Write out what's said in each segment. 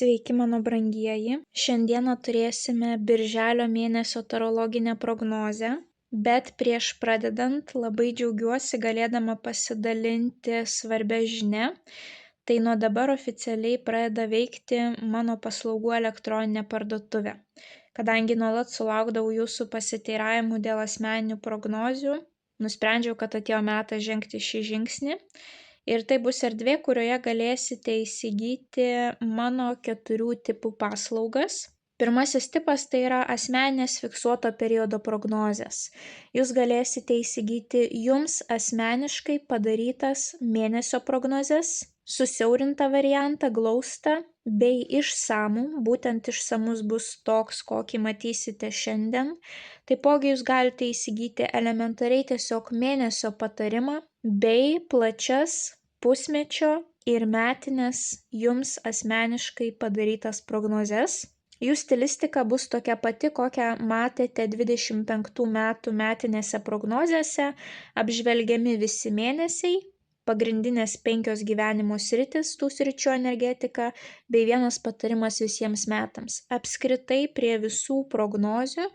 Sveiki, mano brangieji. Šiandieną turėsime birželio mėnesio tarologinę prognozę, bet prieš pradedant labai džiaugiuosi galėdama pasidalinti svarbia žinia. Tai nuo dabar oficialiai pradeda veikti mano paslaugų elektroninė parduotuvė. Kadangi nuolat sulaukdavau jūsų pasiteiravimų dėl asmeninių prognozių, nusprendžiau, kad atėjo metas žengti šį žingsnį. Ir tai bus erdvė, kurioje galėsite įsigyti mano 4 tipų paslaugas. Pirmasis tipas tai yra asmeninės fiksuoto periodo prognozės. Jūs galėsite įsigyti jums asmeniškai padarytas mėnesio prognozes, susiaurintą variantą, glaustą bei išsamų, būtent išsamus bus toks, kokį matysite šiandien. Taipogi jūs galite įsigyti elementariai tiesiog mėnesio patarimą bei plačias pusmečio ir metinės jums asmeniškai padarytas prognozes. Jų stilistika bus tokia pati, kokią matėte 25 metų metinėse prognozėse, apžvelgiami visi mėnesiai, pagrindinės 5 gyvenimo sritis, tų sričių energetika, bei vienas patarimas visiems metams. Apskritai prie visų prognozių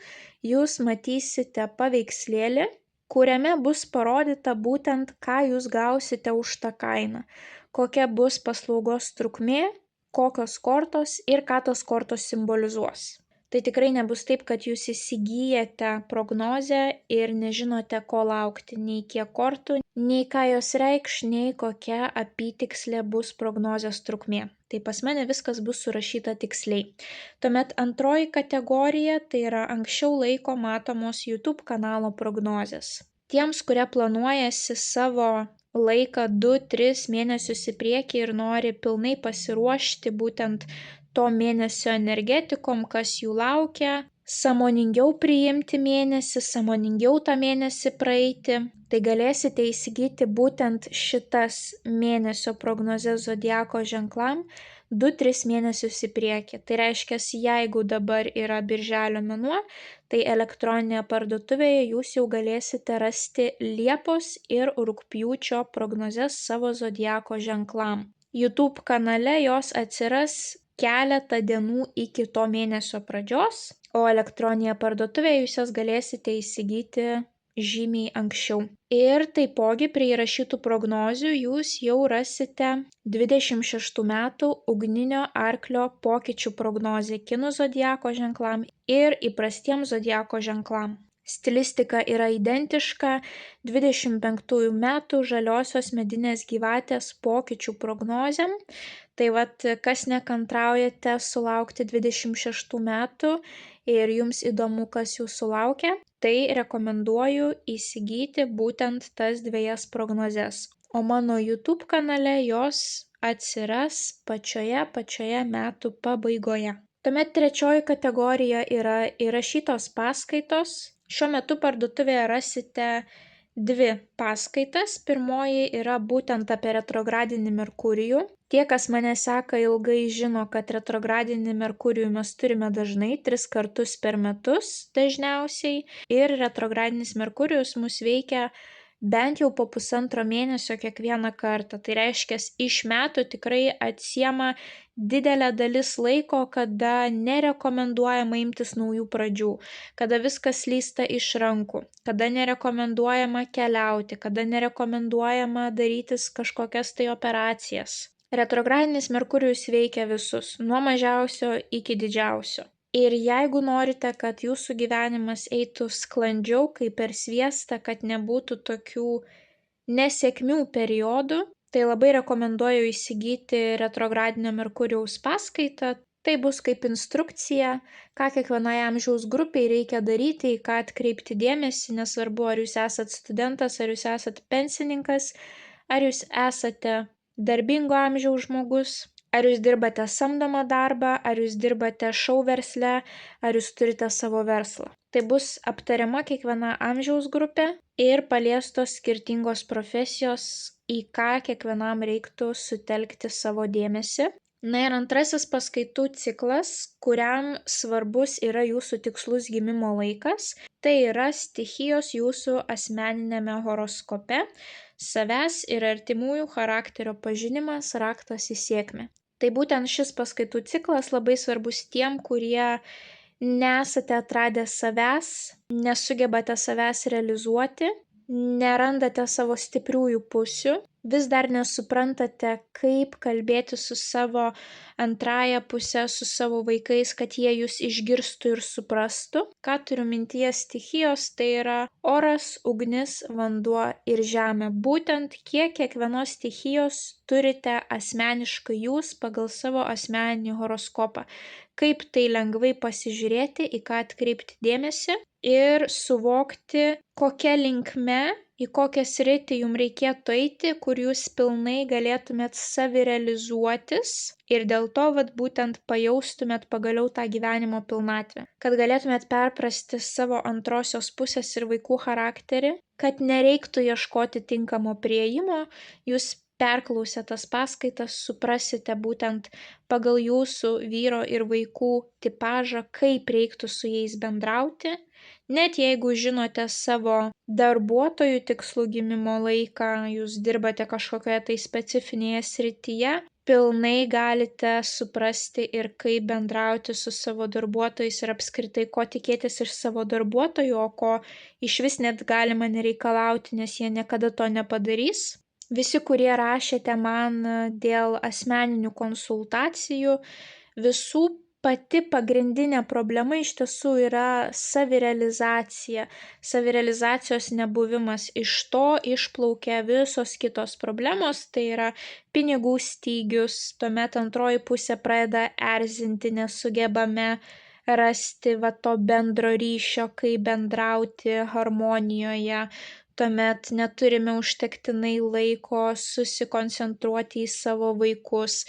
jūs matysite paveikslėlį, kuriame bus parodyta būtent, ką jūs gausite už tą kainą, kokia bus paslaugos trukmė, kokios kortos ir ką tos kortos simbolizuos. Tai tikrai nebus taip, kad jūs įsigyjate prognozę ir nežinote, ko laukti, nei kiek kortų, nei ką jos reikš, nei kokia apytikslė bus prognozės trukmė. Tai pas mane viskas bus surašyta tiksliai. Tuomet antroji kategorija tai yra anksčiau laiko matomos YouTube kanalo prognozės. Tiems, kurie planuojasi savo laiką 2-3 mėnesius į priekį ir nori pilnai pasiruošti būtent to mėnesio energetikom, kas jų laukia, sąmoningiau priimti mėnesį, sąmoningiau tą mėnesį praeiti, tai galėsite įsigyti būtent šitas mėnesio prognozes zodiako ženklam 2-3 mėnesius į priekį. Tai reiškia, jeigu dabar yra birželio mėnuo, tai elektroninėje parduotuvėje jūs jau galėsite rasti Liepos ir Rugpjūčio prognozes savo zodiako ženklam. YouTube kanale jos atsiras keletą dienų iki to mėnesio pradžios, o elektroninėje parduotuvėje jūs jas galėsite įsigyti žymiai anksčiau. Ir taipogi prie įrašytų prognozių jūs jau rasite 26 metų ugninio arklio pokyčių prognozę kinų zodiako ženklam ir įprastiems zodiako ženklam. Stilistika yra identiška 25 metų žaliosios medinės gyvatės pokyčių prognozėm. Tai kas nekantraujate sulaukti 26 metų ir jums įdomu, kas jūsų laukia, tai rekomenduoju įsigyti būtent tas 2 prognozes. O mano YouTube kanale jos atsiras pačioje metų pabaigoje. Tuomet trečioji kategorija yra įrašytos paskaitos. Šiuo metu parduotuvėje rasite 2 paskaitas. Pirmoji yra būtent apie retrogradinį Merkurijų. Tie, kas mane seka ilgai, žino, kad retrogradinį Merkurijų mes turime dažnai, 3 kartus per metus dažniausiai. Ir retrogradinis Merkurijus mus veikia bent jau po 1,5 mėnesio kiekvieną kartą. Tai reiškia, iš metų tikrai atsiema didelė dalis laiko, kada nerekomenduojama imtis naujų pradžių, kada viskas slysta iš rankų, kada nerekomenduojama keliauti, kada nerekomenduojama darytis kažkokias tai operacijas. Retrogradinis Merkurijus veikia visus, nuo mažiausio iki didžiausio. Ir jeigu norite, kad jūsų gyvenimas eitų sklandžiau kaip per sviestą, kad nebūtų tokių nesėkmių periodų, tai labai rekomenduoju įsigyti retrogradinio Merkurijaus paskaitą. Tai bus kaip instrukcija, ką kiekvienai amžiaus grupiai reikia daryti, į ką atkreipti dėmesį, nesvarbu, ar jūs esate studentas, ar jūs esate pensininkas, ar jūs esate darbingo amžiaus žmogus, ar jūs dirbate samdomą darbą, ar jūs dirbate šou versle, ar jūs turite savo verslą. Tai bus aptariama kiekviena amžiaus grupė ir paliestos skirtingos profesijos, į ką kiekvienam reiktų sutelkti savo dėmesį. Na ir antrasis paskaitų ciklas, kuriam svarbus yra jūsų tikslus gimimo laikas, tai yra stichijos jūsų asmeninėme horoskope, savęs ir artimųjų charakterio pažinimas, raktas į sėkmę. Tai būtent šis paskaitų ciklas labai svarbus tiem, kurie nesate atradę savęs, nesugebate savęs realizuoti, nerandate savo stipriųjų pusių, vis dar nesuprantate, kaip kalbėti su savo antrąja puse, su savo vaikais, kad jie jūs išgirstų ir suprastų. Ką turiu mintyje stichijos, tai yra oras, ugnis, vanduo ir žemė. Būtent kiekvienos stichijos turite asmeniškai jūs pagal savo asmeninį horoskopą. Kaip tai lengvai pasižiūrėti, į ką atkreipti dėmesį ir suvokti, kokia linkme, į kokią sritį jums reikėtų eiti, kur jūs pilnai galėtumėt savirealizuotis ir dėl to būtent pajaustumėt pagaliau tą gyvenimo pilnatvę. Kad galėtumėt perprasti savo antrosios pusės ir vaikų charakterį, kad nereiktų ieškoti tinkamo priėjimo, jūs perklausę tas paskaitas suprasite būtent pagal jūsų vyro ir vaikų tipažą, kaip reiktų su jais bendrauti. Net jeigu žinote savo darbuotojų tikslų gimimo laiką, jūs dirbate kažkokioje tai specifinėje srityje, pilnai galite suprasti ir kaip bendrauti su savo darbuotojais ir apskritai ko tikėtis iš savo darbuotojų, o ko iš vis net galima nereikalauti, nes jie niekada to nepadarys. Visi, kurie rašėte man dėl asmeninių konsultacijų, visų pati pagrindinė problema iš tiesų yra savirealizacija, savirealizacijos nebuvimas. Iš to išplaukia visos kitos problemos, tai yra pinigų stygius, tuomet antroji pusė pradeda erzinti, nesugebame rasti to bendro ryšio, kaip bendrauti harmonijoje. Tuomet neturime užtektinai laiko susikoncentruoti į savo vaikus,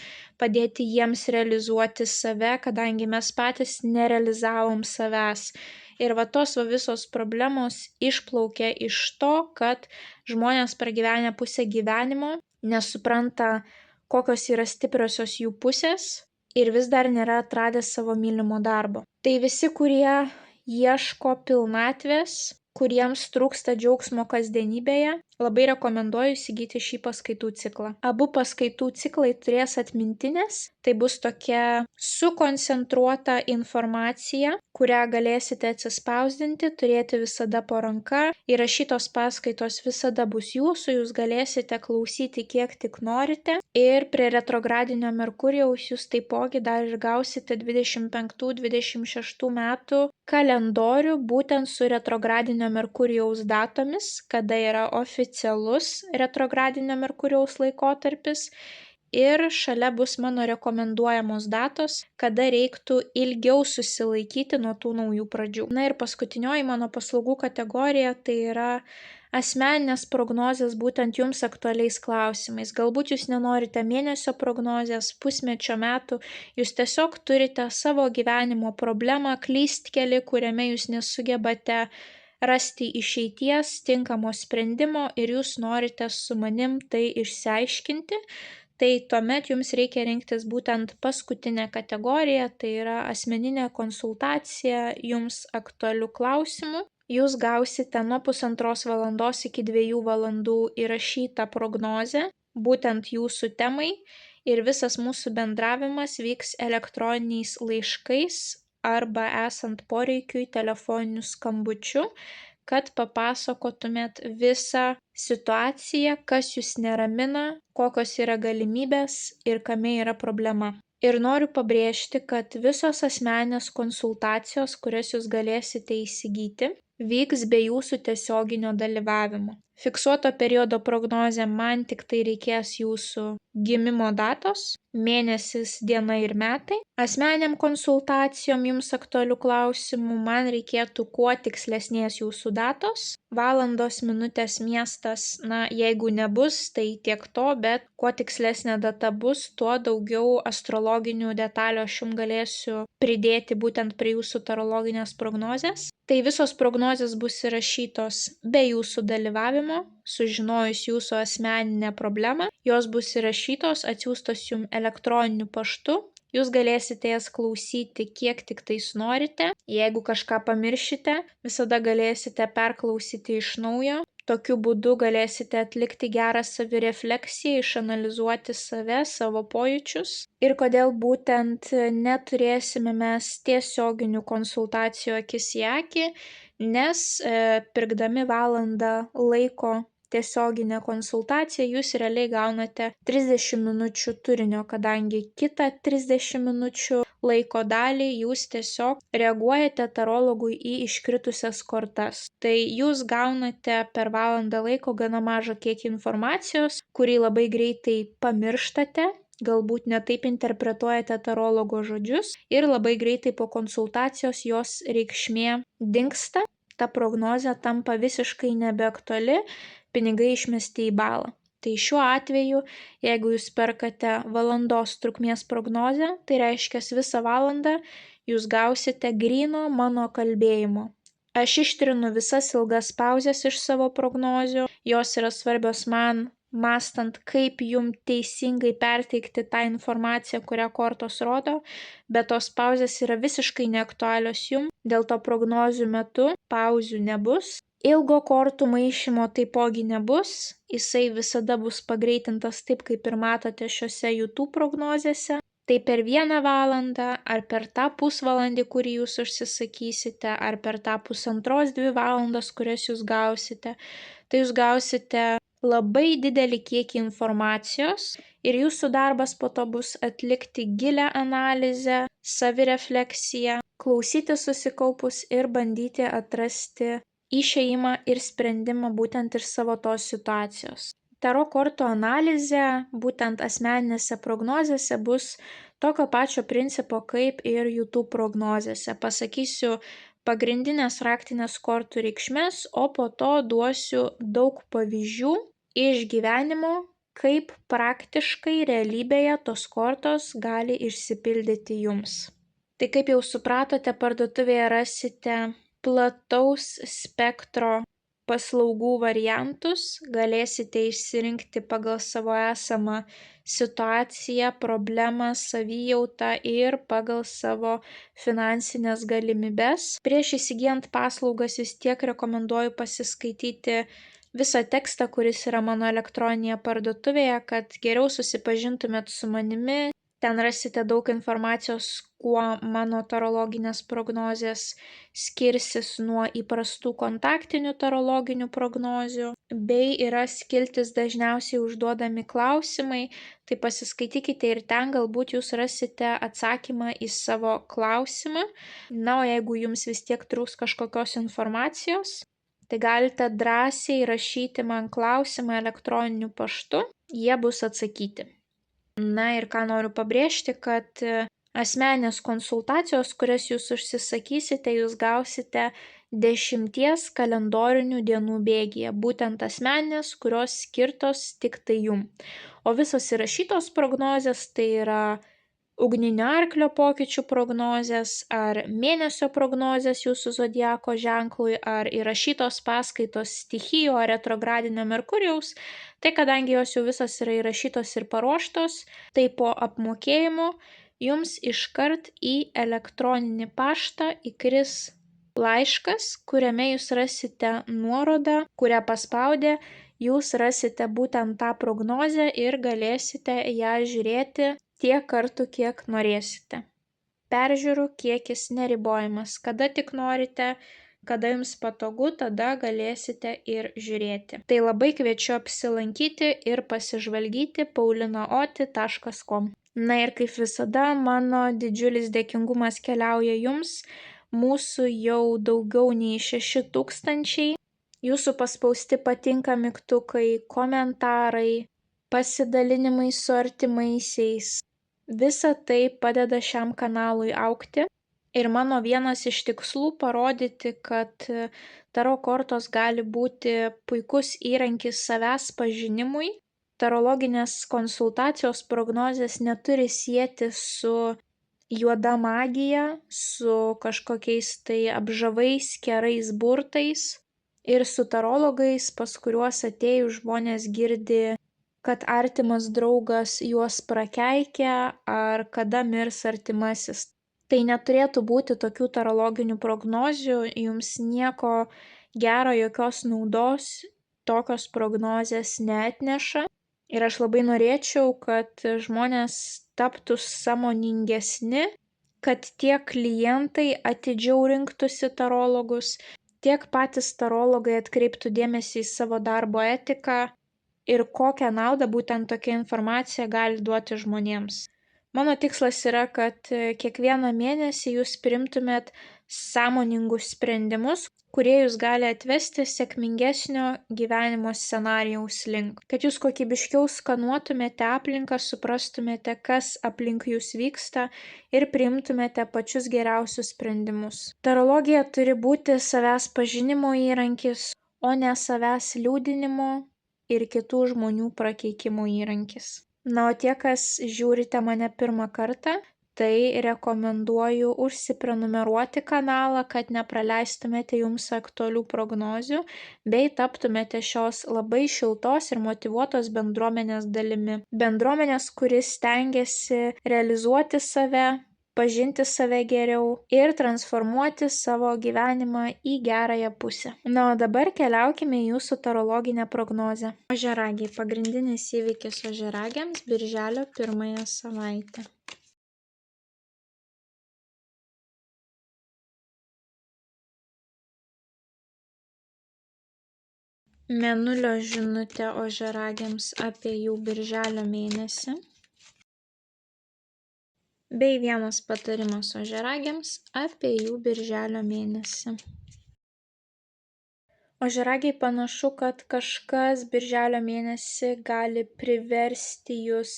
padėti jiems realizuoti save, kadangi mes patys nerealizavom savęs. Ir tos visos problemos išplaukia iš to, kad žmonės pragyvenę pusę gyvenimo nesupranta, kokios yra stipriosios jų pusės ir vis dar nėra atradę savo mylimo darbo. Tai visi, kurie ieško pilnatvės, kuriems trūksta džiaugsmo kasdienybėje, labai rekomenduoju įsigyti šį paskaitų ciklą. Abu paskaitų ciklai turės atmintinės, tai bus tokia sukoncentruota informacija, kurią galėsite atsispausdinti, turėti visada po ranka. Įrašytos paskaitos visada bus jūsų, jūs galėsite klausyti kiek tik norite. Ir prie retrogradinio Merkurijaus jūs taipogi dar ir gausite 25-26 metų kalendorių būtent su retrogradinio Merkurijaus datomis, kada yra oficialus retrogradinio Merkurijaus laikotarpis. Ir šalia bus mano rekomenduojamos datos, kada reiktų ilgiau susilaikyti nuo tų naujų pradžių. Na ir paskutinioji mano paslaugų kategorija tai yra asmeninės prognozės būtent jums aktualiais klausimais. Galbūt jūs nenorite mėnesio prognozės, pusmečio, metų, jūs tiesiog turite savo gyvenimo problemą, klystkelį, kuriame jūs nesugebate rasti išeities, tinkamo sprendimo ir jūs norite su manim tai išsiaiškinti. Tai tuomet jums reikia rinktis būtent paskutinę kategoriją, tai yra asmeninė konsultacija jums aktualių klausimų. Jūs gausite nuo 1,5 valandos iki 2 valandų įrašytą prognozę, būtent jūsų temai, ir visas mūsų bendravimas vyks elektroniniais laiškais arba esant poreikiui telefoniniu skambučiu, kad papasakotumėt visą situaciją, kas jūs neramina, kokios yra galimybės ir kame yra problema. Ir noriu pabrėžti, kad visos asmeninės konsultacijos, kurias jūs galėsite įsigyti, vyks be jūsų tiesioginio dalyvavimo. Fiksuoto periodo prognozė man tik tai reikės jūsų gimimo datos, mėnesis, diena ir metai. Asmeniniam konsultacijom jums aktualių klausimų man reikėtų kuo tikslesnės jūsų datos. Valandos, minutės, miestas, jeigu nebus, tai tiek to, bet kuo tikslesnė data bus, tuo daugiau astrologinių detalių aš jums galėsiu pridėti būtent prie jūsų tarologinės prognozės. Tai visos prognozės bus įrašytos be jūsų dalyvavimo, sužinojus jūsų asmeninę problemą. Jos bus įrašytos, atsiųstos jums elektroniniu paštu. Jūs galėsite jas klausyti kiek tik tais norite. Jeigu kažką pamiršite, visada galėsite perklausyti iš naujo. Tokiu būdu galėsite atlikti gerą savirefleksiją, išanalizuoti save, savo pojūčius. Ir kodėl būtent neturėsime mes tiesioginių konsultacijų akis į akį, nes pirkdami valandą laiko tiesioginę konsultaciją jūs realiai gaunate 30 minučių turinio, kadangi kitą 30 minučių laiko dalį jūs tiesiog reaguojate tarologui į iškritusias kortas. Tai jūs gaunate per valandą laiko gana mažą kiekį informacijos, kurį labai greitai pamirštate, galbūt netaip interpretuojate tarologo žodžius ir labai greitai po konsultacijos jos reikšmė dingsta, ta prognozė tampa visiškai nebeaktuali, pinigai išmesti į balą. Tai šiuo atveju, jeigu jūs perkate valandos trukmės prognozę, tai reiškia visą valandą jūs gausite gryno mano kalbėjimo. Aš ištrinu visas ilgas pauzes iš savo prognozių, jos yra svarbios man, mąstant, kaip jum teisingai perteikti tą informaciją, kurią kortos rodo, bet tos pauzės yra visiškai neaktualios jum, dėl to prognozių metu pauzių nebus. Ilgo kortų maišymo taipogi nebus, jisai visada bus pagreitintas taip, kaip ir matote šiuose YouTube prognozėse. Tai per 1 valandą, ar per tą pusvalandį, kurį jūs užsisakysite, ar per tą 1,5–2 valandas, kurias jūs gausite, tai jūs gausite labai didelį kiekį informacijos ir jūsų darbas po to bus atlikti gilią analizę, savirefleksiją, klausyti susikaupus ir bandyti atrasti išėjimą ir sprendimą būtent iš savo tos situacijos. Taro kortų analizė būtent asmeninėse prognozėse bus tokio pačio principo kaip ir YouTube prognozėse. Pasakysiu pagrindinės raktinės kortų reikšmės, o po to duosiu daug pavyzdžių iš gyvenimo, kaip praktiškai realybėje tos kortos gali išsipildyti jums. Tai kaip jau supratote, parduotuvėje rasite plataus spektro paslaugų variantus, galėsite išsirinkti pagal savo esamą situaciją, problemą, savijautą ir pagal savo finansinės galimybes. Prieš įsigijant paslaugas vis tiek rekomenduoju pasiskaityti visą tekstą, kuris yra mano elektroninėje parduotuvėje, kad geriau susipažintumėt su manimi. Ten rasite daug informacijos, kuo mano tarologinės prognozės skirsis nuo įprastų kontaktinių tarologinių prognozių, bei yra skiltis dažniausiai užduodami klausimai, tai pasiskaitykite ir ten galbūt jūs rasite atsakymą į savo klausimą. Na, o jeigu jums vis tiek trūks kažkokios informacijos, tai galite drąsiai rašyti man klausimą elektroniniu paštu, jie bus atsakyti. Na ir ką noriu pabrėžti, kad asmeninės konsultacijos, kurias jūs užsisakysite, jūs gausite 10 kalendorinių dienų bėgyje, būtent asmeninės, kurios skirtos tik tai jum. O visos įrašytos prognozės, tai yra ugninio arklio pokyčių prognozės, ar mėnesio prognozės jūsų zodiako ženklui, ar įrašytos paskaitos stichijų ar retrogradinio Merkurijaus, tai kadangi jos jau visos yra įrašytos ir paruoštos, tai po apmokėjimo jums iškart į elektroninį paštą įkris laiškas, kuriame jūs rasite nuorodą, kurią paspaudę jūs rasite būtent tą prognozę ir galėsite ją žiūrėti tiek kartų, kiek norėsite. Peržiūrų kiekis neribojamas. Kada tik norite, kada jums patogu, tada galėsite ir žiūrėti. Tai labai kviečiu apsilankyti ir pasižvalgyti paulinaoti.com. Na ir kaip visada, mano didžiulis dėkingumas keliauja jums. Mūsų jau daugiau nei 6,000. Jūsų paspausti patinka mygtukai, komentarai, pasidalinimai su artimaisiais. Visa tai padeda šiam kanalui augti ir mano vienas iš tikslų parodyti, kad taro kortos gali būti puikus įrankis savęs pažinimui. Tarologinės konsultacijos prognozės neturi sieti su juoda magija, su kažkokiais tai apžavais, kerais burtais ir su tarologais, pas kuriuos atėjus žmonės girdi, kad artimas draugas juos prakeikia ar kada mirs artimasis. Tai neturėtų būti tokių tarologinių prognozių, jums nieko gero, jokios naudos tokios prognozės neatneša. Ir aš labai norėčiau, kad žmonės taptų sąmoningesni, kad tiek klientai atidžiau rinktųsi tarologus, tiek patys tarologai atkreiptų dėmesį į savo darbo etiką ir kokią naudą būtent tokia informacija gali duoti žmonėms. Mano tikslas yra, kad kiekvieną mėnesį jūs priimtumėt sąmoningus sprendimus, kurie jūs gali atvesti sėkmingesnio gyvenimo scenarijaus link. Kad jūs kokybiškiau skanuotumėte aplinką, suprastumėte, kas aplink jūs vyksta ir priimtumėte pačius geriausius sprendimus. Tarologija turi būti savęs pažinimo įrankis, o ne savęs liūdinimo ir kitų žmonių prakeikimo įrankis. Na, o tie, kas žiūrite mane pirmą kartą, tai rekomenduoju užsiprenumeruoti kanalą, kad nepraleistumėte jums aktualių prognozių, bei taptumėte šios labai šiltos ir motyvuotos bendruomenės dalimi. Bendruomenės, kuris stengiasi realizuoti save, pažinti save geriau ir transformuoti savo gyvenimą į gerąją pusę. Na, o dabar keliaukime į jūsų tarologinę prognozę. Ožiaragiai. Pagrindinis įvykis ožiaragiams birželio 1 savaitę. Mėnulio žinutė ožiaragiams apie jų birželio mėnesį. Bei vienas patarimas ožiaragiams apie jų birželio mėnesį. Ožiaragiai, panašu, kad kažkas birželio mėnesį gali priversti jūs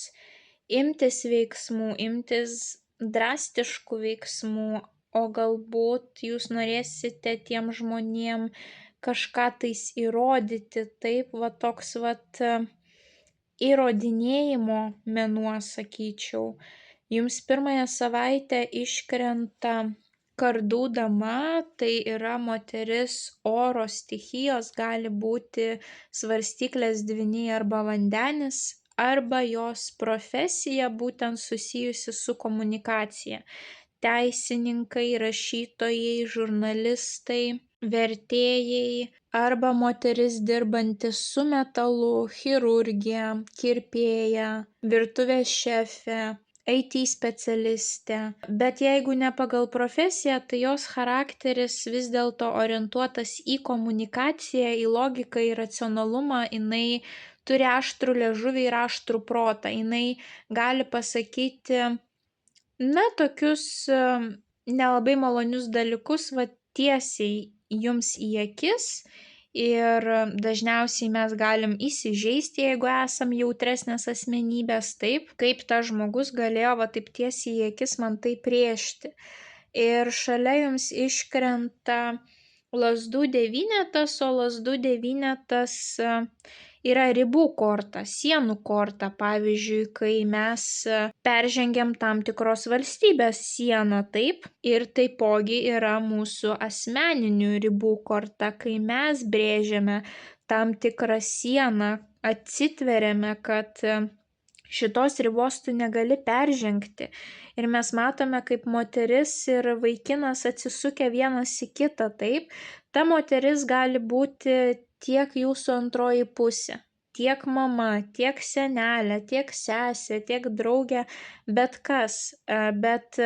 imtis veiksmų, imtis drastiškų veiksmų, o galbūt jūs norėsite tiem žmonėm kažką tais įrodyti, taip, va toks įrodinėjimo mėnuo, sakyčiau. Jums pirmąją savaitę iškrenta kardų dama, tai yra moteris oro stichijos, gali būti svarstyklės dvyniai arba vandenis, arba jos profesija būtent susijusi su komunikacija. Teisininkai, rašytojai, žurnalistai, vertėjai arba moteris dirbanti su metalu, chirurgija, kirpėja, virtuvės šefė, IT specialistė. Bet jeigu ne pagal profesiją, tai jos charakteris vis dėlto orientuotas į komunikaciją, į logiką, į racionalumą, jinai turi aštrų liežuvį ir aštrų protą, jinai gali pasakyti tokius nelabai malonius dalykus tiesiai jums į akis ir dažniausiai mes galim įsižeisti, jeigu esam jautresnės asmenybės, taip, kaip tas žmogus galėjo taip tiesiai į akis man tai priešti. Ir šalia jums iškrenta lazdų devynetas, o lazdų devynetas yra ribų korta, sienų korta, pavyzdžiui, kai mes peržengiam tam tikros valstybės sieną, taip, ir taipogi yra mūsų asmeninių ribų korta, kai mes brėžiame tam tikrą sieną, atsitveriame, kad šitos ribos tu negali peržengti. Ir mes matome, kaip moteris ir vaikinas atsisukę vienas į kitą, taip, ta moteris gali būti tiek jūsų antroji pusė, tiek mama, tiek senelė, tiek sesė, tiek draugė, bet kas. Bet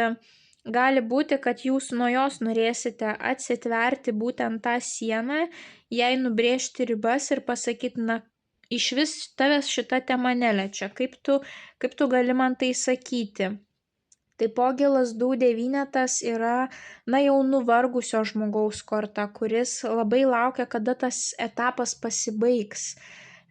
gali būti, kad jūs nuo jos norėsite atsitverti būtent tą sieną, jai nubrėžti ribas ir pasakyti, iš vis tavęs šita tema neliečia, kaip tu gali man tai sakyti. Taipogi lazdų devynetas yra, jau nuvargusio žmogaus korta, kuris labai laukia, kada tas etapas pasibaigs.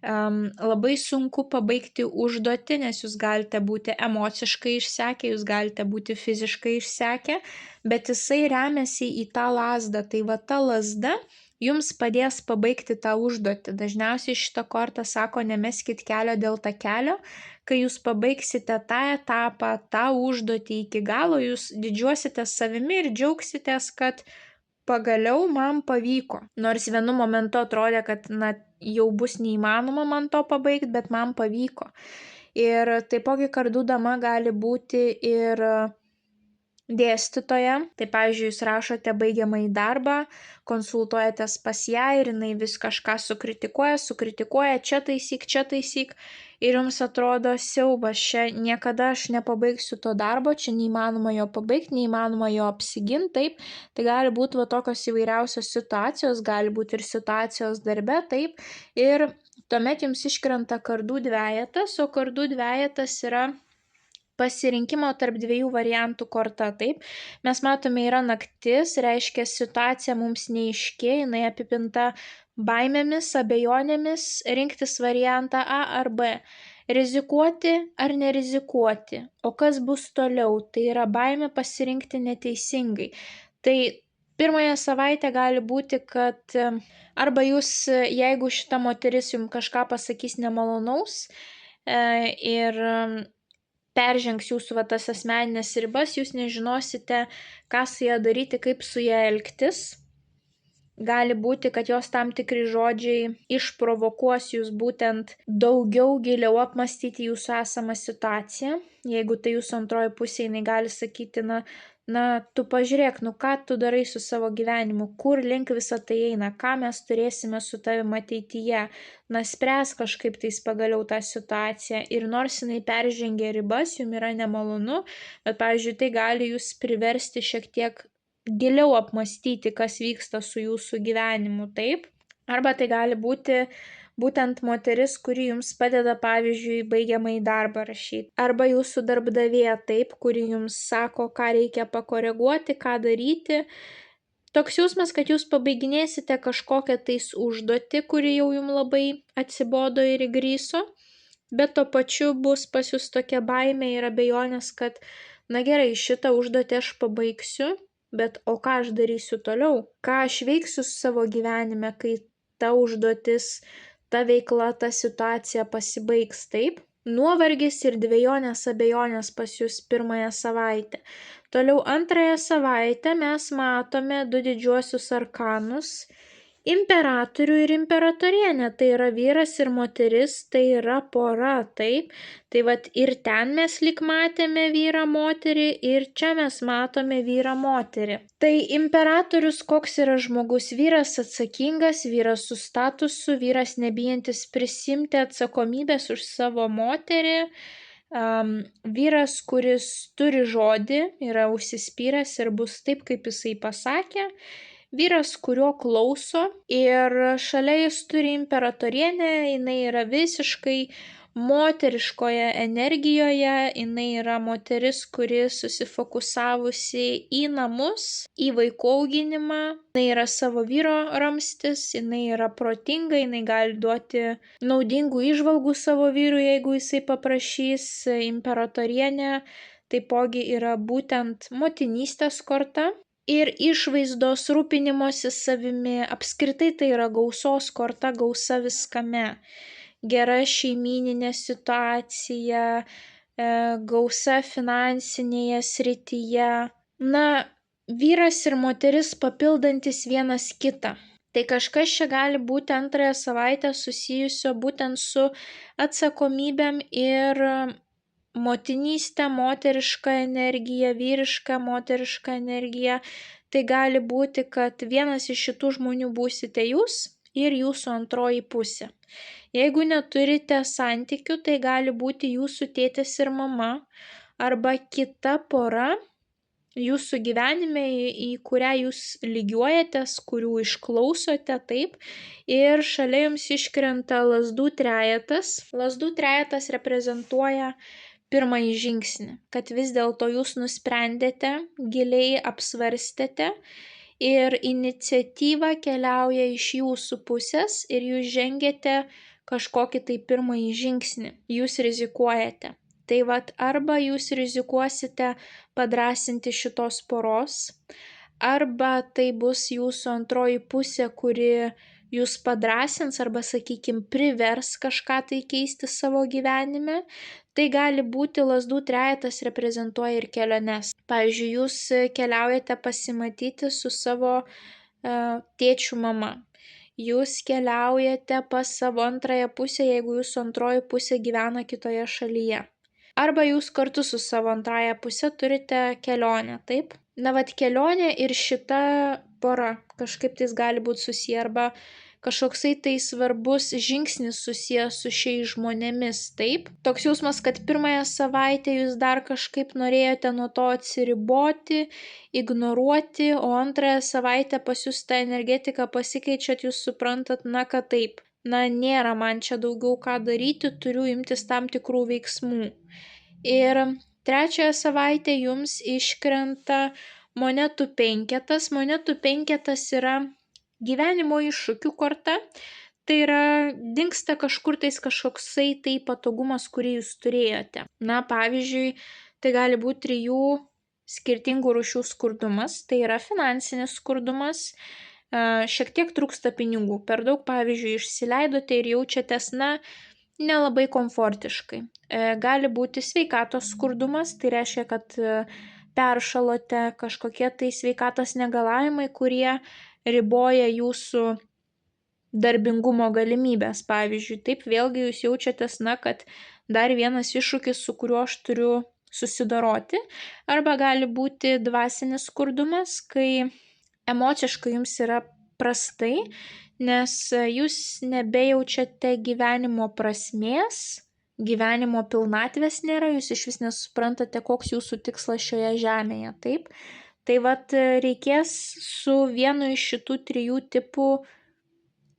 Labai sunku pabaigti užduotį, nes jūs galite būti emociškai išsekę, jūs galite būti fiziškai išsekę, bet jisai remiasi į tą lazdą. Tai ta lazda jums padės pabaigti tą užduotį. Dažniausiai šitą kortą sako, nemeskit kelio dėl takelio. Kai jūs pabaigsite tą etapą, tą užduotį iki galo, jūs didžiuositės savimi ir džiaugsitės, kad pagaliau man pavyko. Nors vienu momentu atrodė, kad jau bus neįmanoma man to pabaigti, bet man pavyko. Ir taipogi kardų dama gali būti ir dėstytoją. Tai pavyzdžiui, jūs rašote baigiamąjį darbą, konsultuojatės pas ją ir jinai vis kažką sukritikuoja, čia taisyk. Ir jums atrodo siaubas, čia niekada aš nepabaigsiu to darbo, čia neįmanoma jo pabaigti, neįmanoma jo apsiginti, taip. Tai gali būti va tokios įvairiausios situacijos, gali būti ir situacijos darbe, taip. Ir tuomet jums iškrenta kardų dvejetas, o kardų dvejetas yra pasirinkimo tarp dviejų variantų korta, taip. Mes matome, yra naktis, reiškia situacija mums neaiški, jinai apipinta baimėmis, abejonėmis, rinktis variantą A ar B. Rizikuoti ar nerizikuoti, o kas bus toliau, tai yra baimė pasirinkti neteisingai. Tai pirmąją savaitę gali būti, kad arba jūs, jeigu šita moteris jums kažką pasakys nemalonaus ir peržengs jūsų tas asmeninės ribas, jūs nežinosite, ką su ją daryti, kaip su ją elgtis. Gali būti, kad jos tam tikri žodžiai išprovokuos jūs būtent daugiau giliau apmastyti jūsų esamą situaciją. Jeigu tai jūsų antroji pusė, jinai gali sakyti, na, tu pažiūrėk, ką tu darai su savo gyvenimu, kur link visą tai eina, ką mes turėsime su tavimi ateityje, spręs kažkaip tais pagaliau tą situaciją. Ir nors jinai peržengia ribas, jums yra nemalonu, bet, pavyzdžiui, tai gali jūs priversti šiek tiek giliau apmastyti, kas vyksta su jūsų gyvenimu, taip? Arba tai gali būti būtent moteris, kuri jums padeda, pavyzdžiui, baigiamąjį darbą rašyti. Arba jūsų darbdavė, taip, kuri jums sako, ką reikia pakoreguoti, ką daryti. Toks jausmas, kad jūs pabaiginėsite kažkokią tais užduotį, kuri jau jums labai atsibodo ir įgryso, bet tuo pačiu bus pas jūs tokia baimė ir abejonės, kad, na gerai, šitą užduotį aš pabaigsiu, bet o ką aš darysiu toliau? Ką aš veiksiu savo gyvenime, kai ta užduotis, ta veikla, ta situacija pasibaigs, taip? Nuovargis ir dvejonės, abejonės pas jūs pirmąją savaitę. Toliau antrąją savaitę mes matome du didžiuosius arkanus. Imperatorių ir imperatorienė, tai yra vyras ir moteris, tai yra pora, taip. Tai vat ir ten mes lyg matėme vyrą moterį ir čia mes matome vyrą moterį. Tai imperatorius koks yra žmogus? Vyras atsakingas, vyras su statusu, vyras nebijantis prisimti atsakomybės už savo moterį. Vyras, kuris turi žodį, yra užsispyręs ir bus taip, kaip jisai pasakė. Vyras, kurio klauso, ir šalia jis turi imperatorienę, jinai yra visiškai moteriškoje energijoje, jinai yra moteris, kuri susifokusavusi į namus, į vaikų auginimą, jinai yra savo vyro ramstis, jinai yra protinga, jinai gali duoti naudingų įžvalgų savo vyrui, jeigu jisai paprašys. Imperatorienė taipogi yra būtent motinystės korta. Ir išvaizdos rūpinimosi savimi, apskritai tai yra gausos korta, gausa viskame. Gera šeimyninė situacija, gausa finansinėje srityje. Vyras ir moteris papildantis vienas kitą. Tai kažkas čia gali būti antrąją savaitę susijusio būtent su atsakomybėm ir motinystė, moteriška energija, vyriška, moteriška energija. Tai gali būti, kad vienas iš šitų žmonių būsite jūs ir jūsų antroji pusė. Jeigu neturite santykių, tai gali būti jūsų tėtis ir mama arba kita pora jūsų gyvenime, į kurią jūs lygiuojatės, kurių išklausote, taip. Ir šalia jums iškrenta lazdų trejetas. Lazdų trejetas reprezentuoja pirmąjį žingsnį, kad vis dėlto jūs nusprendėte, giliai apsvarstėte ir iniciatyva keliauja iš jūsų pusės ir jūs žengėte kažkokį tai pirmąjį žingsnį, jūs rizikuojate. Tai arba jūs rizikuosite padrąsinti šitos poros, arba tai bus jūsų antroji pusė, kuri jūs padrąsins arba, sakykime, privers kažką tai keisti savo gyvenime. Tai gali būti lazdų trejetas reprezentuoja ir keliones. Pavyzdžiui, jūs keliaujate pasimatyti su savo tėčių mama. Jūs keliaujate pas savo antrąją pusę, jeigu jūsų antroji pusė gyvena kitoje šalyje. Arba jūs kartu su savo antrąja puse turite kelionę, taip? Na, vat kelionė ir šita pora kažkaip tais gali būti susiję, arba kažkoksai tai svarbus žingsnis susijęs su šiais žmonėmis, taip? Toks jausmas, kad pirmąją savaitę jūs dar kažkaip norėjote nuo to atsiriboti, ignoruoti, o antrąją savaitę pas jūs tą energetiką pasikeičiat, jūs suprantat, na, kad taip. Na, nėra man čia daugiau ką daryti, turiu imtis tam tikrų veiksmų. Ir trečiąją savaitę jums iškrenta monetų penketas. Monetų penketas yra gyvenimo iššūkių korta. Tai yra dingsta kažkur tais kažkoksai tai patogumas, kurį jūs turėjote. Na, pavyzdžiui, tai gali būti 3 skirtingų rūšių skurdumas. Tai yra finansinis skurdumas. Šiek tiek trūksta pinigų. Per daug, pavyzdžiui, išsileidote ir jaučiatės, na, nelabai komfortiškai. Gali būti sveikatos skurdumas, tai reiškia, kad peršalote, kažkokie tai sveikatos negalavimai, kurie riboja jūsų darbingumo galimybės. Pavyzdžiui, taip vėlgi jūs jaučiatės, na, kad dar vienas iššūkis, su kuriuo aš turiu susidoroti. Arba gali būti dvasinis skurdumas, kai emociškai jums yra prastai, nes jūs nebejaučiate gyvenimo prasmės, gyvenimo pilnatvės nėra, jūs iš vis nesuprantate, koks jūsų tikslas šioje žemėje, taip? Tai vat reikės su vienu iš šitų 3 tipų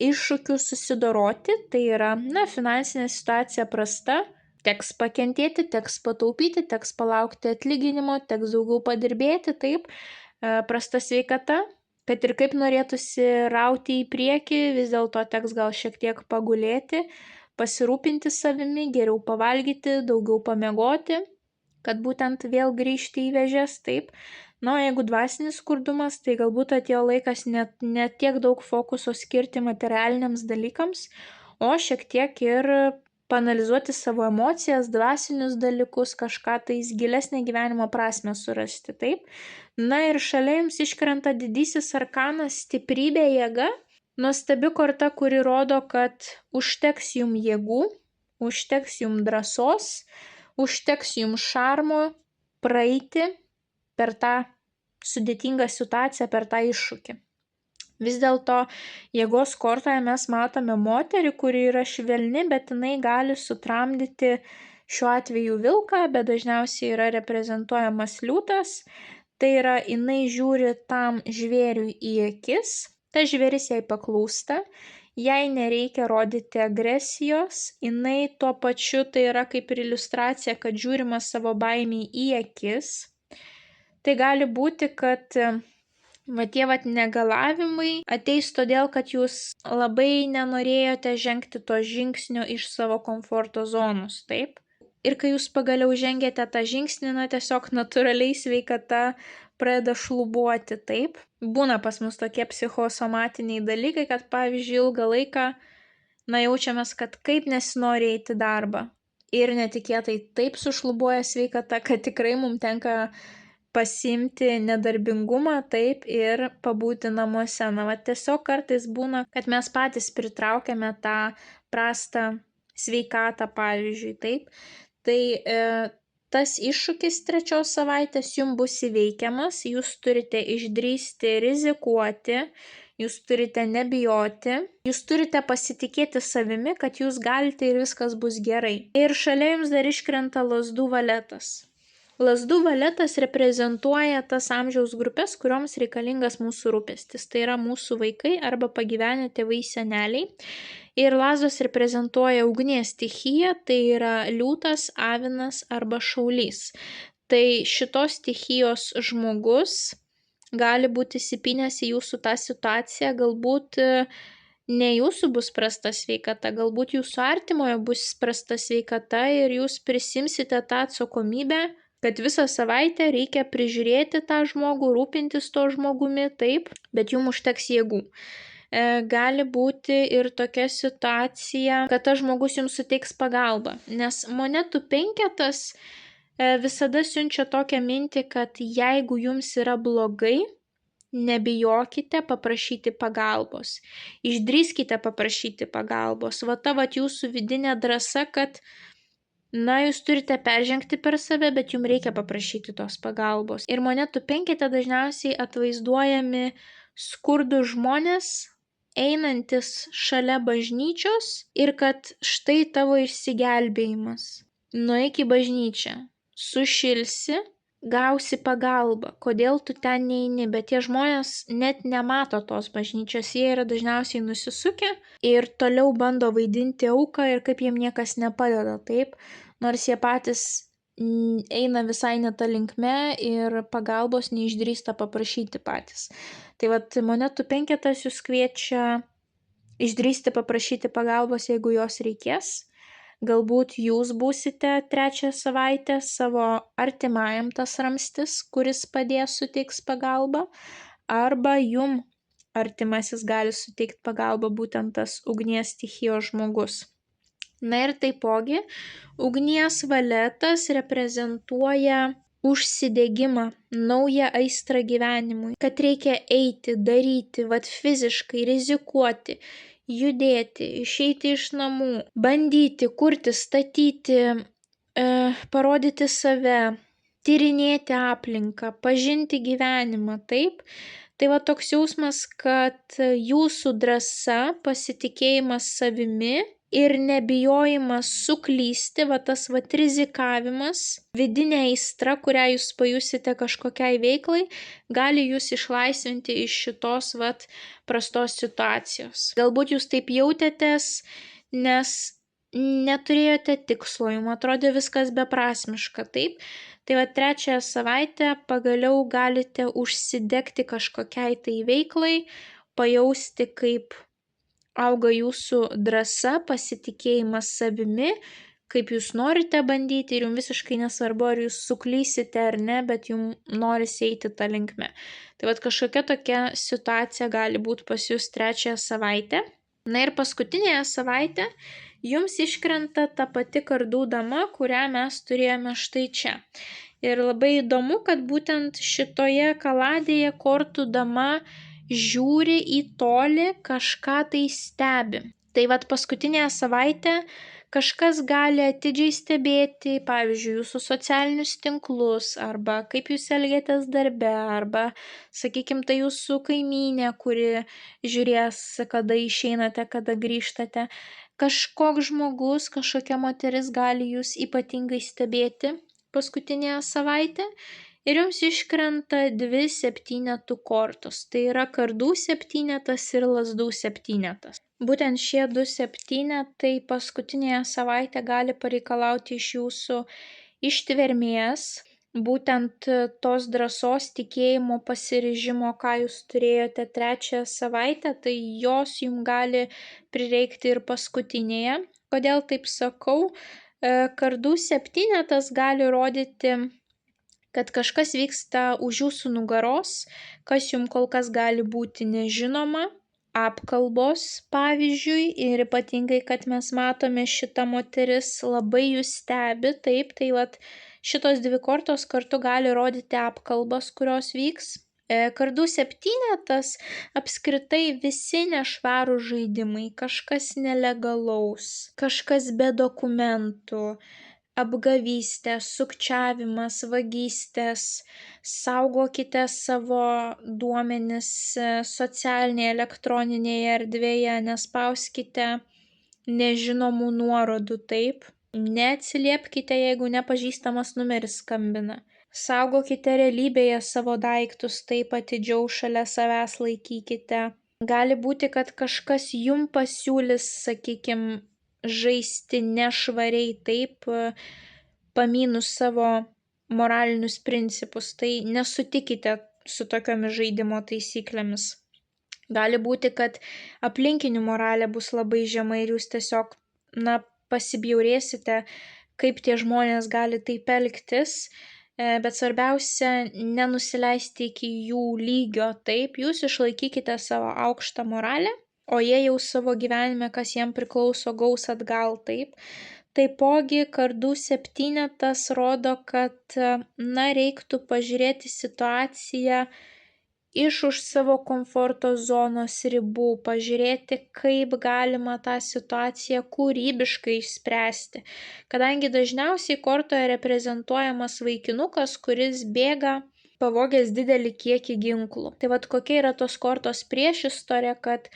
iššūkių susidoroti, tai yra, na, finansinė situacija prasta, teks pakentėti, teks pataupyti, teks palaukti atlyginimo, teks daugiau padirbėti, taip, prasta sveikata, kad ir kaip norėtųsi rauti į priekį, vis dėlto teks gal šiek tiek pagulėti, pasirūpinti savimi, geriau pavalgyti, daugiau pamiegoti, kad būtent vėl grįžti į vėžes, taip. Na, jeigu dvasinis skurdumas, tai galbūt atėjo laikas net tiek daug fokuso skirti materialiniams dalykams, o šiek tiek ir paanalizuoti savo emocijas, dvasinius dalykus, kažką tais gilesnę gyvenimo prasmę surasti, taip. Na ir šalia jums iškrenta didysis arkanas stiprybė, jėga, nuostabi korta, kuri rodo, kad užteks jums jėgų, užteks jums drąsos, užteks jums šarmo praeiti per tą sudėtingą situaciją, per tą iššūkį. Vis dėlto jėgos kortoje mes matome moterį, kuri yra švelni, bet jinai gali sutramdyti šiuo atveju vilką, bet dažniausiai yra reprezentuojamas liūtas. Tai yra, jinai žiūri tam žvėriui į akis, ta žvėris jai paklūsta, jai nereikia rodyti agresijos, jinai tuo pačiu tai yra kaip ir iliustracija, kad žiūrima savo baimiai į akis. Tai gali būti, kad tie negalavimai ateis todėl, kad jūs labai nenorėjote žengti to žingsnio iš savo komforto zonos, taip? Ir kai jūs pagaliau žengėte tą žingsnį, na tiesiog natūraliai sveikata pradeda šlubuoti, taip? Būna pas mus tokie psichosomatiniai dalykai, kad pavyzdžiui ilgą laiką, na jaučiamės, kad kaip nesinori eiti darbą. Ir netikėtai taip sušlubuoja sveikata, kad tikrai mums tenka pasiimti nedarbingumą, taip, ir pabūti namuose. Na, va, tiesiog kartais būna, kad mes patys pritraukiame tą prastą sveikatą, pavyzdžiui, taip. Tai tas iššūkis 3 savaitės jums bus įveikiamas, jūs turite išdrįsti rizikuoti, jūs turite nebijoti, jūs turite pasitikėti savimi, kad jūs galite ir viskas bus gerai. Ir šalia jums dar iškrenta lazdų valetas. Lazdų valetas reprezentuoja tas amžiaus grupės, kurioms reikalingas mūsų rūpestis. Tai yra mūsų vaikai arba pagyvenę tėvai seneliai. Ir lazdos reprezentuoja ugnies stichiją, tai yra liūtas, avinas arba šaulys. Tai šitos stichijos žmogus gali būti įsipynęs į jūsų tą situaciją, galbūt ne jūsų bus prasta sveikata, galbūt jūsų artimojo bus prasta sveikata ir jūs prisimsite tą atsakomybę, kad visą savaitę reikia prižiūrėti tą žmogų, rūpintis to žmogumi, taip, bet jums užteks jėgų. Gali būti ir tokia situacija, kad tas žmogus jums suteiks pagalbą, nes monetų penketas visada siunčia tokią mintį, kad jeigu jums yra blogai, nebijokite paprašyti pagalbos, išdrįskite paprašyti pagalbos, va ta jūsų vidinė drąsa, kad Na, jūs turite peržengti per save, bet jums reikia paprašyti tos pagalbos. Ir monetų penkete dažniausiai atvaizduojami skurdų žmonės, einantis šalia bažnyčios ir kad štai tavo išsigelbėjimas. Nueik į bažnyčią, sušilsi, gausi pagalbą. Kodėl tu ten neini? Bet tie žmonės net nemato tos bažnyčios, jie yra dažniausiai nusisukę ir toliau bando vaidinti auką ir kaip jiem niekas nepadeda, taip? Nors jie patys eina visai ne ta linkme ir pagalbos neišdrįsta paprašyti patys. Tai vat monetų penketas jūs kviečia išdrįsti paprašyti pagalbos, jeigu jos reikės. Galbūt jūs būsite trečią savaitę savo artimajam tas ramstis, kuris padės suteiks pagalbą, arba jum artimasis gali suteikti pagalbą būtent tas ugnies stichijos žmogus. Na ir taipogi, ugnies valetas reprezentuoja užsidegimą, naują aistrą gyvenimui, kad reikia eiti, daryti, fiziškai rizikuoti, judėti, išeiti iš namų, bandyti, kurti, statyti, parodyti save, tyrinėti aplinką, pažinti gyvenimą, taip? Tai toks jausmas, kad jūsų drąsa, pasitikėjimas savimi ir nebijojimas suklysti, tas rizikavimas, vidinė aistra, kurią jūs pajusite kažkokiai veiklai, gali jūs išlaisvinti iš šitos prastos situacijos. Galbūt jūs taip jautėtės, nes neturėjote tikslo, jums atrodė viskas beprasmiška, taip? Tai trečiąją savaitę pagaliau galite užsidegti kažkokiai tai veiklai, pajausti, kaip auga jūsų drąsa, pasitikėjimas savimi, kaip jūs norite bandyti ir jums visiškai nesvarbu, ar jūs suklysite ar ne, bet jums norisi eiti tą linkmę. Tai kažkokia tokia situacija gali būti pas jūs trečiąją savaitę. Na ir paskutinėje savaitę jums iškrenta ta pati kardų dama, kurią mes turėjome štai čia. Ir labai įdomu, kad būtent šitoje kaladėje kortų dama žiūri į tolį, kažką tai stebi. Tai paskutinėje savaitę kažkas gali atidžiai stebėti, pavyzdžiui, jūsų socialinius tinklus, arba kaip jūs elgiatės darbe, arba, sakykime, tai jūsų kaimynė, kuri žiūrės, kada išeinate, kada grįžtate. Kažkoks žmogus, kažkokia moteris gali jūs ypatingai stebėti paskutinėje savaitę. Ir jums iškrenta 2 septynetų kortos. Tai yra kardų septynetas ir lazdų septynetas. Būtent šie 2 septynetai paskutinėje savaitę gali pareikalauti iš jūsų ištvermės, būtent tos drąsos, tikėjimo, pasiryžimo, ką jūs turėjote trečiąją savaitę, tai jos jums gali prireikti ir paskutinėje. Kodėl taip sakau? Kardų septynetas gali rodyti, kad kažkas vyksta už jūsų nugaros, kas jums kol kas gali būti nežinoma, apkalbos pavyzdžiui, ir ypatingai, kad mes matome šitą moteris labai jūs stebi, taip, tai šitos 2 kortos kartu gali rodyti apkalbas, kurios vyks. Kardų septynetas apskritai visi nešvarų žaidimai, kažkas nelegalaus, kažkas be dokumentų, apgavystės, sukčiavimas, vagystės, saugokite savo duomenis socialinėje elektroninėje erdvėje, nespauskite nežinomų nuorodų, taip, neatsiliepkite, jeigu nepažįstamas numeris skambina. Saugokite realybėje savo daiktus, taip atidžiau šalia savęs laikykite. Gali būti, kad kažkas jum pasiūlys, sakykime, žaisti nešvariai, taip, pamynus savo moralinius principus, tai nesutikite su tokiomis žaidimo taisyklėmis. Gali būti, kad aplinkinių moralė bus labai žema ir jūs tiesiog, pasibjaurėsite, kaip tie žmonės gali taip elgtis, bet svarbiausia, nenusileisti iki jų lygio, taip, jūs išlaikykite savo aukštą moralę, o jie jau savo gyvenime, kas jiem priklauso, gaus atgal, taip. Taipogi kardų septynetas rodo, kad, reiktų pažiūrėti situaciją už savo komforto zonos ribų, pažiūrėti, kaip galima tą situaciją kūrybiškai išspręsti. Kadangi dažniausiai kortoje reprezentuojamas vaikinukas, kuris bėga pavogęs didelį kiekį ginklų. Tai vat kokia yra tos kortos priešistorė, kad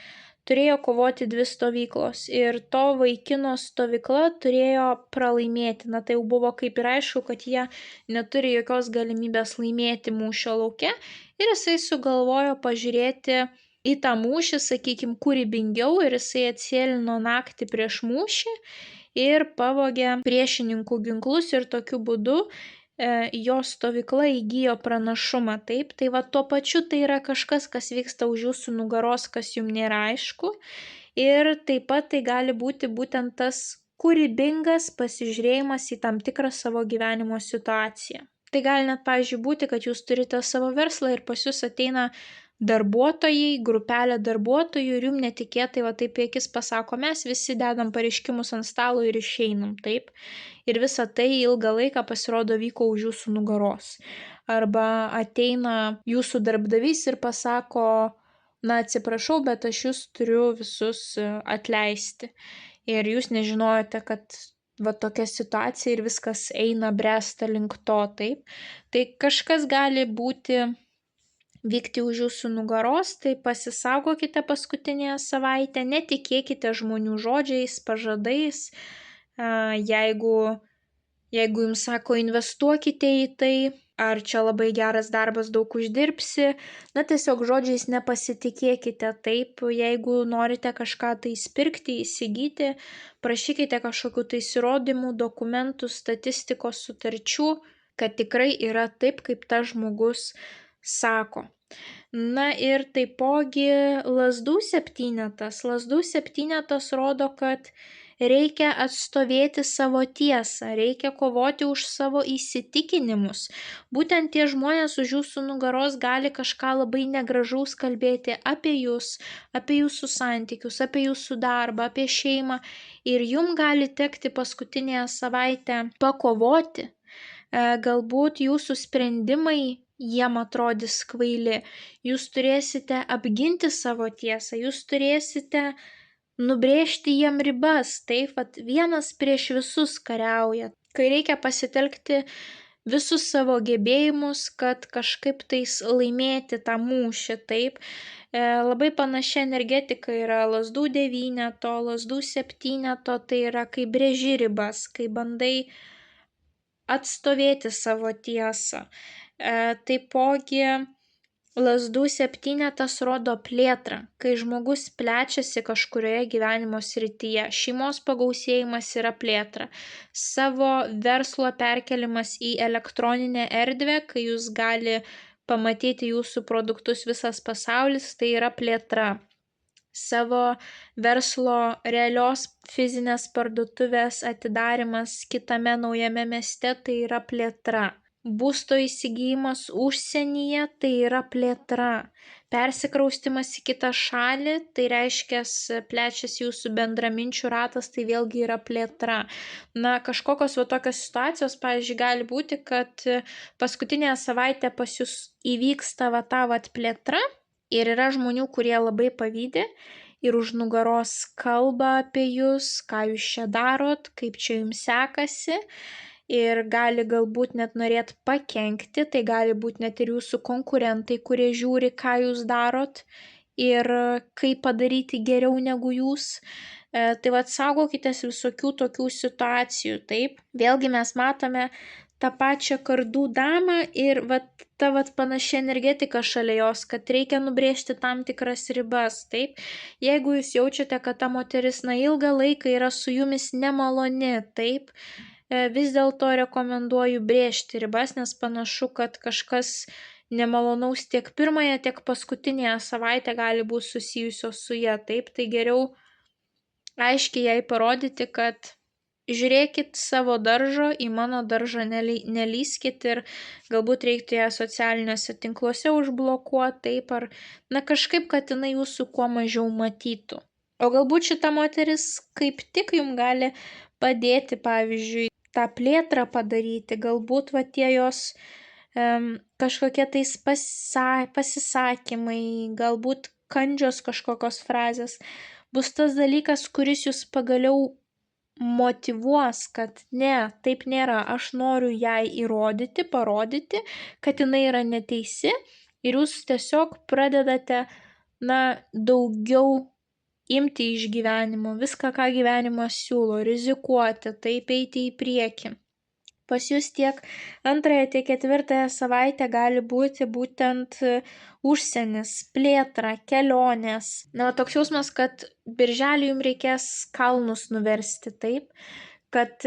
turėjo kovoti dvi stovyklos ir to vaikino stovykla turėjo pralaimėti. Na tai jau buvo kaip ir aišku, kad jie neturi jokios galimybės laimėti mūšio lauke ir jisai sugalvojo pažiūrėti į tą mūšį, sakykime, kūrybingiau ir jisai atsėlino naktį prieš mūšį ir pavogė priešininkų ginklus ir tokiu būdu jo stovykla įgijo pranašumą, taip, tai va tuo pačiu tai yra kažkas, kas vyksta už jūsų nugaros, kas jums nėra aišku ir taip pat tai gali būti būtent tas kūrybingas pasižiūrėjimas į tam tikrą savo gyvenimo situaciją. Tai gali net, pavyzdžiui, būti, kad jūs turite savo verslą ir pas jūs ateina darbuotojai, grupelė darbuotojų ir jums netikėtai va taip į akis pasako, mes visi dedam pareiškimus ant stalo ir išeinam, taip. Ir visa tai ilgą laiką pasirodo vyko už jūsų nugaros. Arba ateina jūsų darbdavys ir pasako, na atsiprašau, bet aš jūs turiu visus atleisti. Ir jūs nežinojote, kad va tokia situacija ir viskas eina bręsta link to, taip. Tai kažkas gali vykti už jūsų nugaros, tai pasisaugokite paskutinėje savaitę, netikėkite žmonių žodžiais, pažadais, jeigu jums sako investuokite į tai, ar čia labai geras darbas, daug uždirbsi, na tiesiog žodžiais nepasitikėkite taip, jeigu norite kažką tai įspirkti, įsigyti, prašykite kažkokių tai įrodymų, dokumentų, statistikos, sutarčių, kad tikrai yra taip, kaip tas žmogus sako. Na ir taipogi lazdų septynetas. Lazdų septynetas rodo, kad reikia atstovėti savo tiesą, reikia kovoti už savo įsitikinimus. Būtent tie žmonės už jūsų nugaros gali kažką labai negražaus kalbėti apie jūs, apie jūsų santykius, apie jūsų darbą, apie šeimą ir jums gali tekti paskutinėje savaitę pakovoti. Galbūt jūsų sprendimai jiem atrodys kvaili, jūs turėsite apginti savo tiesą, jūs turėsite nubrėžti jiem ribas, taip, vienas prieš visus kariauja, kai reikia pasitelkti visus savo gebėjimus, kad kažkaip tais laimėti tą mūšį, taip. Labai panaši energetika yra lazdų devyneto, lazdų septyneto, tai yra kai brėži ribas, kai bandai atstovėti savo tiesą. Taipogi lazdų septynetas rodo plėtrą, kai žmogus plečiasi kažkurioje gyvenimo srityje. Šeimos pagausėjimas yra plėtra. Savo verslo perkelimas į elektroninę erdvę, kai jūs gali pamatyti jūsų produktus visas pasaulis, tai yra plėtra. Savo verslo realios fizinės parduotuvės atidarimas kitame naujame mieste, tai yra plėtra. Būsto įsigijimas užsienyje, tai yra plėtra. Persikraustimas į kitą šalį, tai reiškia plečiasi jūsų bendraminčių ratas, tai vėlgi yra plėtra. Na, kažkokios tokios situacijos, pavyzdžiui, gali būti, kad paskutinę savaitę pas jūs įvyksta ta plėtra ir yra žmonių, kurie labai pavydi ir už nugaros kalba apie jūs, ką jūs čia darot, kaip čia jums sekasi. Ir gali galbūt net norėt pakenkti, tai gali būti net ir jūsų konkurentai, kurie žiūri, ką jūs darot ir kaip padaryti geriau negu jūs. Tai saugokitės visokių tokių situacijų, taip. Vėlgi mes matome tą pačią kardų damą ir ta panaši energetika šalia jos, kad reikia nubrėžti tam tikras ribas, taip. Jeigu jūs jaučiate, kad ta moteris ilgą laiką yra su jumis nemaloni, taip, vis dėlto rekomenduoju brėžti ribas, nes panašu, kad kažkas nemalonaus tiek pirmąją, tiek paskutinėje savaitę gali būti susijusios su ja, taip, tai geriau aiškiai jai parodyti, kad žiūrėkit savo daržo, į mano daržą nelyskit ir galbūt reiktų ją socialiniuose tinkluose užblokuoti, taip, ar kažkaip, kad jinai jūsų kuo mažiau matytų. O galbūt šita moteris kaip tik jums gali padėti, pavyzdžiui, tą plėtrą padaryti, galbūt tie jos kažkokie tais pasisakymai, galbūt kandžios kažkokios frazės, bus tas dalykas, kuris jūs pagaliau motyvuos, kad ne, taip nėra, aš noriu jai įrodyti, parodyti, kad jinai yra neteisi ir jūs tiesiog pradedate, daugiau imti iš gyvenimo, viską, ką gyvenimas siūlo, rizikuoti, taip eiti į priekį. Pas jūs tiek antrąją, tiek ketvirtąją savaitę gali būti būtent užsienis, plėtra, kelionės. Toks jausmas, kad birželį jums reikės kalnus nuversti, taip, kad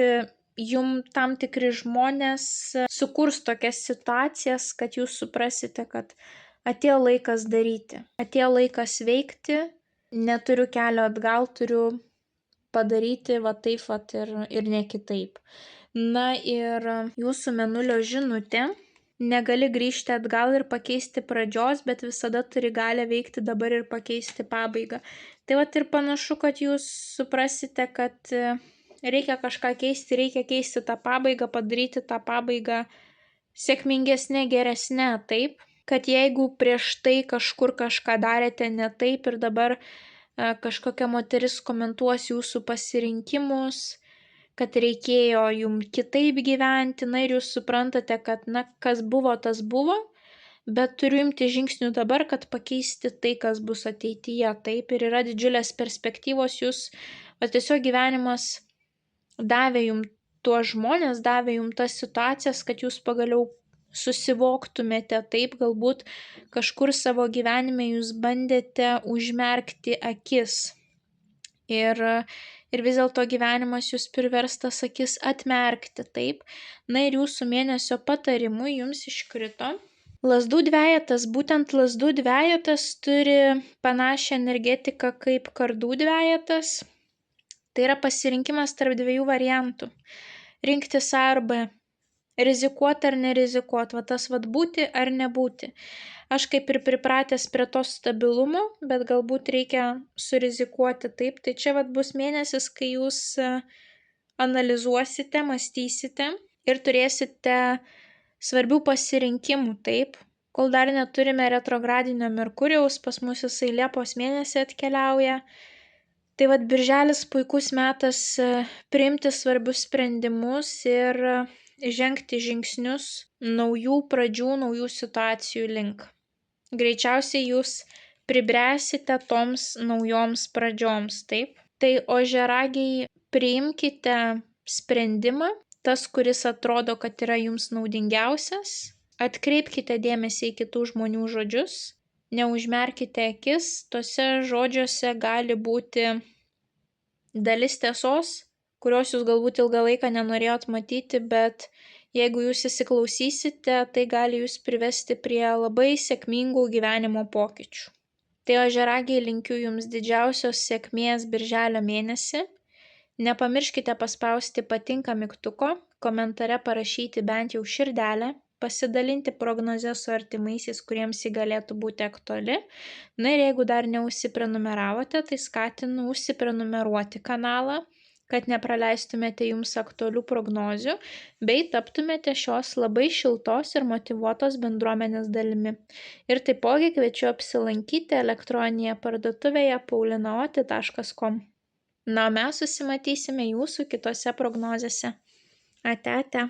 jums tam tikri žmonės sukurs tokias situacijas, kad jūs suprasite, kad atėjo laikas daryti, atėjo laikas veikti, neturiu kelio atgal, turiu padaryti va taip ir ne kitaip. Ir jūsų mėnulio žinutė, negali grįžti atgal ir pakeisti pradžios, bet visada turi galę veikti dabar ir pakeisti pabaigą. Tai ir panašu, kad jūs suprasite, kad reikia kažką keisti, reikia keisti tą pabaigą, padaryti tą pabaigą sėkmingesnė, geresnė, taip, kad jeigu prieš tai kažkur kažką darėte ne taip ir dabar kažkokia moteris komentuos jūsų pasirinkimus, kad reikėjo jums kitaip gyventi, ir jūs suprantate, kad, kas buvo, tas buvo, bet turiu imti žingsnių dabar, kad pakeisti tai, kas bus ateityje, taip, ir yra didžiulės perspektyvos, jūs, tiesiog gyvenimas davė jums tuos žmonės, davė jums tas situacijas, kad jūs pagaliau susivoktumėte, taip, galbūt kažkur savo gyvenime jūs bandėte užmerkti akis. Ir vis dėlto gyvenimas jūs priverstas akis atmerkti, taip. Ir jūsų mėnesio patarimų jums iškrito Lazdų dvejetas. Būtent Lazdų dvejetas turi panašią energetiką kaip Kardų dvejetas. Tai yra pasirinkimas tarp dviejų variantų. Rinktis A ar B. Rizikuoti ar nerizikuoti. Tas būti ar nebūti. Aš kaip ir pripratęs prie to stabilumo, bet galbūt reikia surizikuoti taip. Tai čia bus mėnesis, kai jūs analizuosite, mąstysite ir turėsite svarbių pasirinkimų, taip. Kol dar neturime retrogradinio Merkurijaus, pas mus jisai Liepos mėnesį atkeliauja. Tai birželis puikus metas priimti svarbius sprendimus ir žengti žingsnius naujų pradžių, naujų situacijų link. Greičiausiai jūs pribręsite toms naujoms pradžioms, taip? Tai ožiaragiai, priimkite sprendimą, tas, kuris atrodo, kad yra jums naudingiausias, atkreipkite dėmesį į kitų žmonių žodžius, neužmerkite akis, tose žodžiuose gali būti dalis tiesos, kurios jūs galbūt ilgą laiką nenorėjot matyti, bet jeigu jūs įsiklausysite, tai gali jūs privesti prie labai sėkmingų gyvenimo pokyčių. Tai ožiaragiai, linkiu jums didžiausios sėkmės birželio mėnesį. Nepamirškite paspausti patinka mygtuko, komentare parašyti bent jau širdelę, pasidalinti prognozę su artimaisiais, kuriems ji galėtų būti aktuali. Ir jeigu dar neužsiprenumeravote, tai skatinu užsiprenumeruoti kanalą, kad nepraleistumėte jums aktualių prognozių, bei taptumėte šios labai šiltos ir motyvuotos bendruomenės dalimi. Ir taipogi kviečiu apsilankyti elektroninėje parduotuvėje paulinaoti.com. O mes susimatysime jūsų kitose prognozėse. Ate.